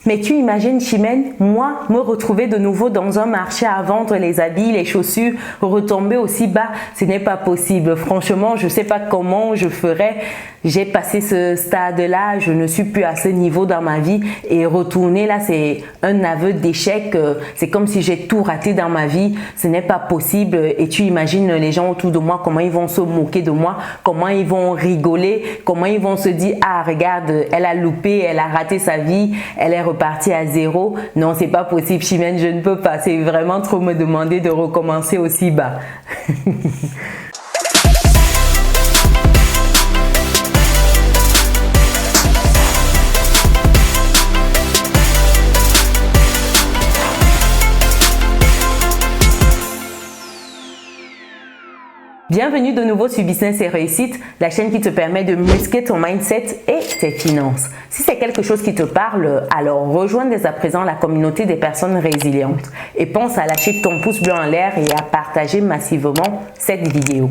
Mais tu imagines, Chimène, moi, me retrouver de nouveau dans un marché à vendre les habits, les chaussures, retomber aussi bas, ce n'est pas possible. Franchement, je ne sais pas comment je ferais. J'ai passé ce stade-là, je ne suis plus à ce niveau dans ma vie et retourner là, c'est un aveu d'échec. C'est comme si j'ai tout raté dans ma vie. Ce n'est pas possible. Et tu imagines les gens autour de moi, comment ils vont se moquer de moi, comment ils vont rigoler, comment ils vont se dire, ah regarde, elle a loupé, elle a raté sa vie, elle est repartie à zéro. Non, c'est pas possible, Chimène, je ne peux pas. C'est vraiment trop me demander de recommencer aussi bas. Bienvenue de nouveau sur Business et Réussite, la chaîne qui te permet de muscler ton mindset et tes finances. Si c'est quelque chose qui te parle, alors rejoins dès à présent la communauté des personnes résilientes et pense à lâcher ton pouce bleu en l'air et à partager massivement cette vidéo.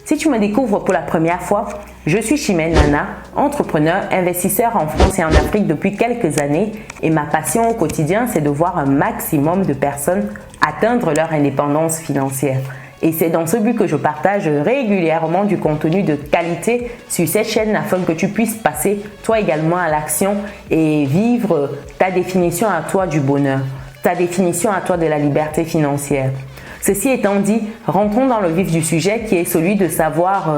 Si tu me découvres pour la première fois, je suis Chimène Nana, entrepreneur, investisseur en France et en Afrique depuis quelques années et ma passion au quotidien, c'est de voir un maximum de personnes atteindre leur indépendance financière. Et c'est dans ce but que je partage régulièrement du contenu de qualité sur cette chaîne afin que tu puisses passer toi également à l'action et vivre ta définition à toi du bonheur, ta définition à toi de la liberté financière. Ceci étant dit, rentrons dans le vif du sujet qui est celui de savoir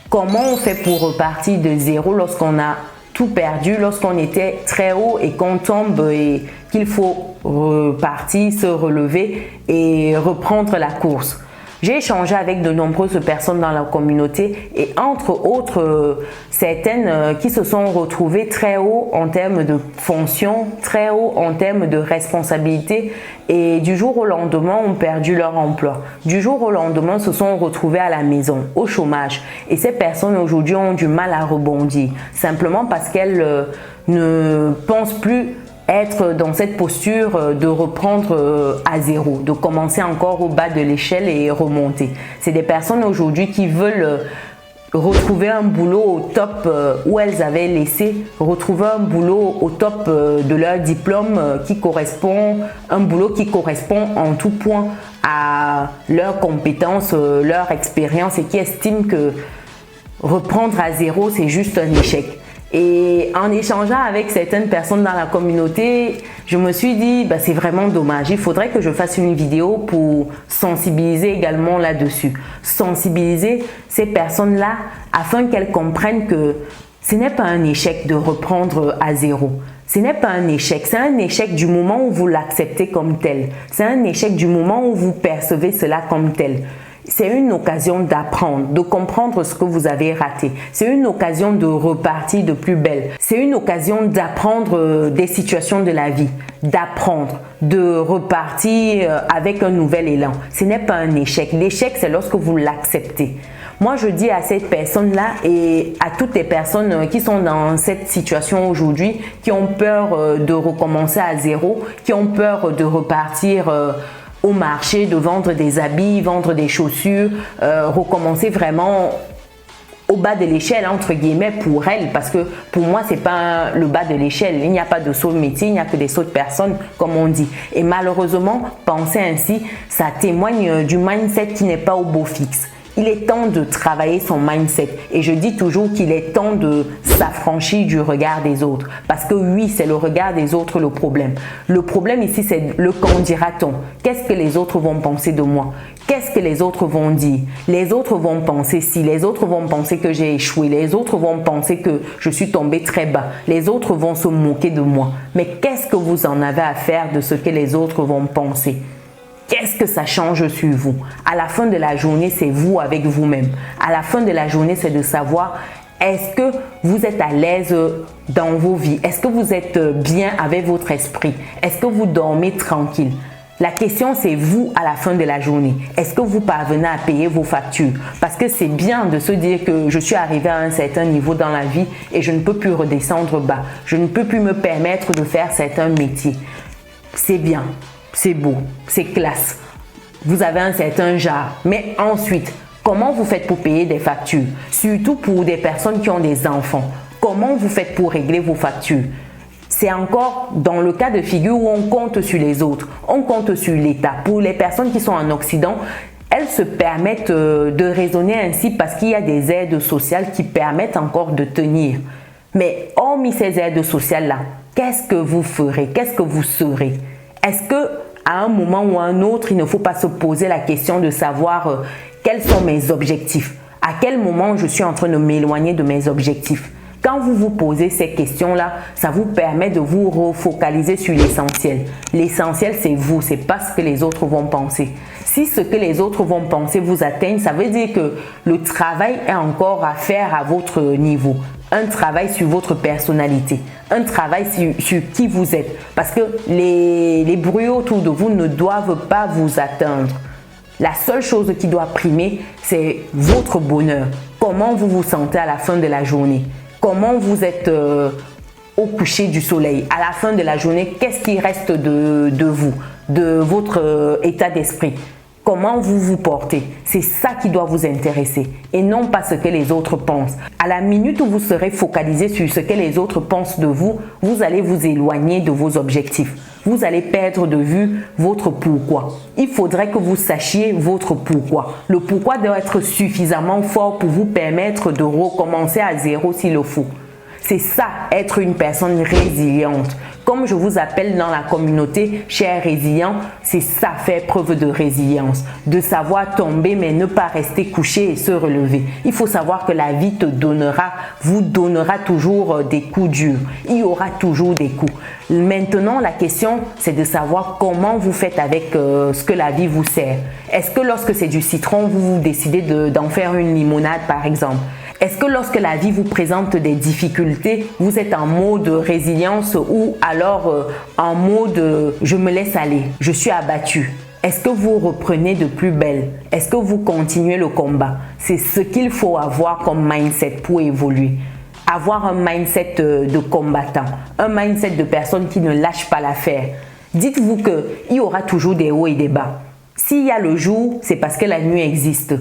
comment on fait pour repartir de zéro lorsqu'on a tout perdu, lorsqu'on était très haut et qu'on tombe et qu'il faut repartir, se relever et reprendre la course. J'ai échangé avec de nombreuses personnes dans la communauté et entre autres certaines qui se sont retrouvées très haut en termes de fonction, très haut en termes de responsabilité et du jour au lendemain ont perdu leur emploi. Du jour au lendemain se sont retrouvées à la maison, au chômage et ces personnes aujourd'hui ont du mal à rebondir simplement parce qu'elles ne pensent plus être dans cette posture de reprendre à zéro, de commencer encore au bas de l'échelle et remonter. C'est des personnes aujourd'hui qui veulent retrouver un boulot au top où elles avaient laissé, retrouver un boulot au top de leur diplôme qui correspond, un boulot qui correspond en tout point à leurs compétences, leur expérience et qui estiment que reprendre à zéro, c'est juste un échec. Et en échangeant avec certaines personnes dans la communauté, je me suis dit, c'est vraiment dommage. Il faudrait que je fasse une vidéo pour sensibiliser également là-dessus. Sensibiliser ces personnes-là afin qu'elles comprennent que ce n'est pas un échec de reprendre à zéro. Ce n'est pas un échec, c'est un échec du moment où vous l'acceptez comme tel. C'est un échec du moment où vous percevez cela comme tel. C'est une occasion d'apprendre, de comprendre ce que vous avez raté. C'est une occasion de repartir de plus belle. C'est une occasion d'apprendre des situations de la vie, d'apprendre, de repartir avec un nouvel élan. Ce n'est pas un échec. L'échec, c'est lorsque vous l'acceptez. Moi, je dis à cette personne-là et à toutes les personnes qui sont dans cette situation aujourd'hui, qui ont peur de recommencer à zéro, qui ont peur de repartir au marché, de vendre des habits, vendre des chaussures, recommencer vraiment au bas de l'échelle entre guillemets pour elles, parce que pour moi c'est pas le bas de l'échelle, il n'y a pas de saut de métier, il n'y a que des sauts de personnes comme on dit et malheureusement penser ainsi ça témoigne du mindset qui n'est pas au beau fixe. Il est temps de travailler son mindset et je dis toujours qu'il est temps de s'affranchir du regard des autres parce que oui, c'est le regard des autres le problème. Le problème ici, c'est le qu'en dira-t-on? Qu'est-ce que les autres vont penser de moi? Qu'est-ce que les autres vont dire? Les autres vont penser si, les autres vont penser que j'ai échoué, les autres vont penser que je suis tombé très bas, les autres vont se moquer de moi. Mais qu'est-ce que vous en avez à faire de ce que les autres vont penser? Qu'est-ce que ça change sur vous? À la fin de la journée, c'est vous avec vous-même. À la fin de la journée, c'est de savoir est-ce que vous êtes à l'aise dans vos vies? Est-ce que vous êtes bien avec votre esprit? Est-ce que vous dormez tranquille? La question, c'est vous à la fin de la journée. Est-ce que vous parvenez à payer vos factures? Parce que c'est bien de se dire que je suis arrivé à un certain niveau dans la vie et je ne peux plus redescendre bas. Je ne peux plus me permettre de faire certains métiers. C'est bien. C'est beau, c'est classe. Vous avez un certain genre. Mais ensuite, comment vous faites pour payer des factures? Surtout pour des personnes qui ont des enfants. Comment vous faites pour régler vos factures? C'est encore dans le cas de figure où on compte sur les autres, on compte sur l'État. Pour les personnes qui sont en Occident, elles se permettent de raisonner ainsi parce qu'il y a des aides sociales qui permettent encore de tenir. Mais hormis ces aides sociales-là, qu'est-ce que vous ferez? Qu'est-ce que vous serez? Est-ce que à un moment ou à un autre, il ne faut pas se poser la question de savoir quels sont mes objectifs? À quel moment je suis en train de m'éloigner de mes objectifs? Quand vous vous posez ces questions-là, ça vous permet de vous refocaliser sur l'essentiel. L'essentiel, c'est vous, c'est pas ce que les autres vont penser. Si ce que les autres vont penser vous atteigne, ça veut dire que le travail est encore à faire à votre niveau. Un travail sur votre personnalité, un travail sur qui vous êtes. Parce que les bruits autour de vous ne doivent pas vous atteindre. La seule chose qui doit primer, c'est votre bonheur. Comment vous vous sentez à la fin de la journée? Comment vous êtes au coucher du soleil? À la fin de la journée, qu'est-ce qui reste de vous, de votre état d'esprit? Comment vous vous portez? C'est ça qui doit vous intéresser et non pas ce que les autres pensent. À la minute où vous serez focalisé sur ce que les autres pensent de vous, vous allez vous éloigner de vos objectifs. Vous allez perdre de vue votre pourquoi. Il faudrait que vous sachiez votre pourquoi. Le pourquoi doit être suffisamment fort pour vous permettre de recommencer à zéro s'il le faut. C'est ça, être une personne résiliente. Comme je vous appelle dans la communauté, cher résilient, c'est ça, faire preuve de résilience. De savoir tomber mais ne pas rester couché et se relever. Il faut savoir que la vie vous donnera toujours des coups durs. Il y aura toujours des coups. Maintenant, la question, c'est de savoir comment vous faites avec ce que la vie vous sert. Est-ce que lorsque c'est du citron, vous décidez d'en faire une limonade par exemple? Est-ce que lorsque la vie vous présente des difficultés, vous êtes en mode résilience ou alors en mode je me laisse aller, je suis abattu? Est-ce que vous reprenez de plus belle? Est-ce que vous continuez le combat? C'est ce qu'il faut avoir comme mindset pour évoluer. Avoir un mindset de combattant, un mindset de personne qui ne lâche pas l'affaire. Dites-vous qu'il y aura toujours des hauts et des bas. S'il y a le jour, c'est parce que la nuit existe.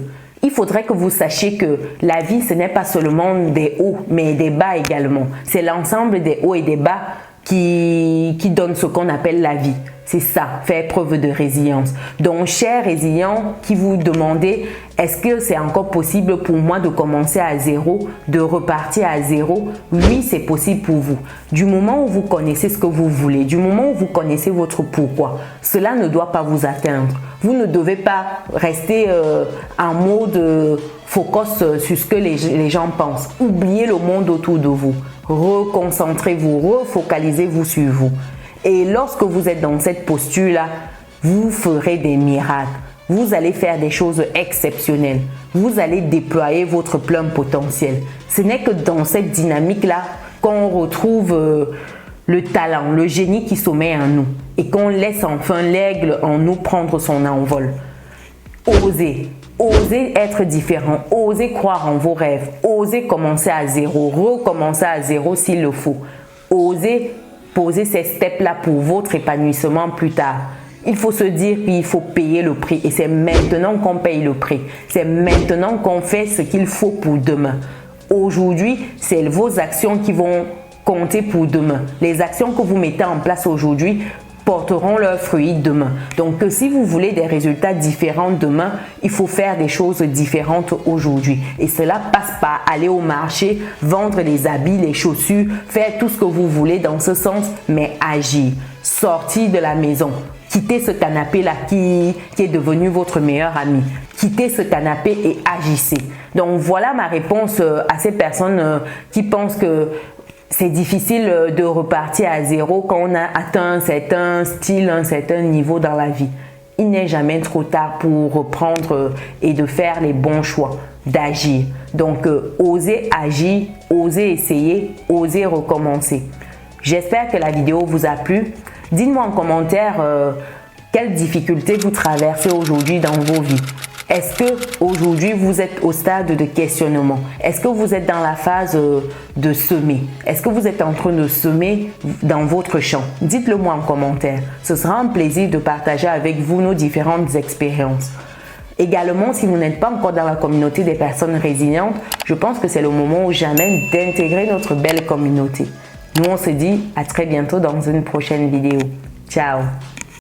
Il faudrait que vous sachiez que la vie, ce n'est pas seulement des hauts, mais des bas également. C'est l'ensemble des hauts et des bas qui donne ce qu'on appelle la vie. C'est ça, faire preuve de résilience. Donc, cher résilient, qui vous demandez, est-ce que c'est encore possible pour moi de commencer à zéro, de repartir à zéro? Oui, c'est possible pour vous. Du moment où vous connaissez ce que vous voulez, du moment où vous connaissez votre pourquoi, cela ne doit pas vous atteindre. Vous ne devez pas rester en mode focus sur ce que les gens pensent. Oubliez le monde autour de vous. Reconcentrez-vous, refocalisez-vous sur vous. Et lorsque vous êtes dans cette posture-là, vous ferez des miracles. Vous allez faire des choses exceptionnelles. Vous allez déployer votre plein potentiel. Ce n'est que dans cette dynamique-là qu'on retrouve le talent, le génie qui sommeille en nous et qu'on laisse enfin l'aigle en nous prendre son envol. Osez. Osez être différent, osez croire en vos rêves, osez commencer à zéro, recommencer à zéro s'il le faut. Osez poser ces steps-là pour votre épanouissement plus tard. Il faut se dire qu'il faut payer le prix et c'est maintenant qu'on paye le prix. C'est maintenant qu'on fait ce qu'il faut pour demain. Aujourd'hui, c'est vos actions qui vont compter pour demain. Les actions que vous mettez en place aujourd'hui porteront leurs fruits demain. Donc, si vous voulez des résultats différents demain, il faut faire des choses différentes aujourd'hui. Et cela passe par aller au marché, vendre les habits, les chaussures, faire tout ce que vous voulez dans ce sens, mais agir. Sortir de la maison. Quittez ce canapé-là qui est devenu votre meilleur ami. Quittez ce canapé et agissez. Donc, voilà ma réponse à ces personnes qui pensent que c'est difficile de repartir à zéro quand on a atteint un certain style, un certain niveau dans la vie. Il n'est jamais trop tard pour reprendre et de faire les bons choix, d'agir. Donc, osez agir, osez essayer, osez recommencer. J'espère que la vidéo vous a plu. Dites-moi en commentaire quelles difficultés vous traversez aujourd'hui dans vos vies. Est-ce que aujourd'hui vous êtes au stade de questionnement? Est-ce que vous êtes dans la phase de semer? Est-ce que vous êtes en train de semer dans votre champ? Dites-le moi en commentaire. Ce sera un plaisir de partager avec vous nos différentes expériences. Également, si vous n'êtes pas encore dans la communauté des personnes résilientes, je pense que c'est le moment ou jamais d'intégrer notre belle communauté. Nous, on se dit à très bientôt dans une prochaine vidéo. Ciao!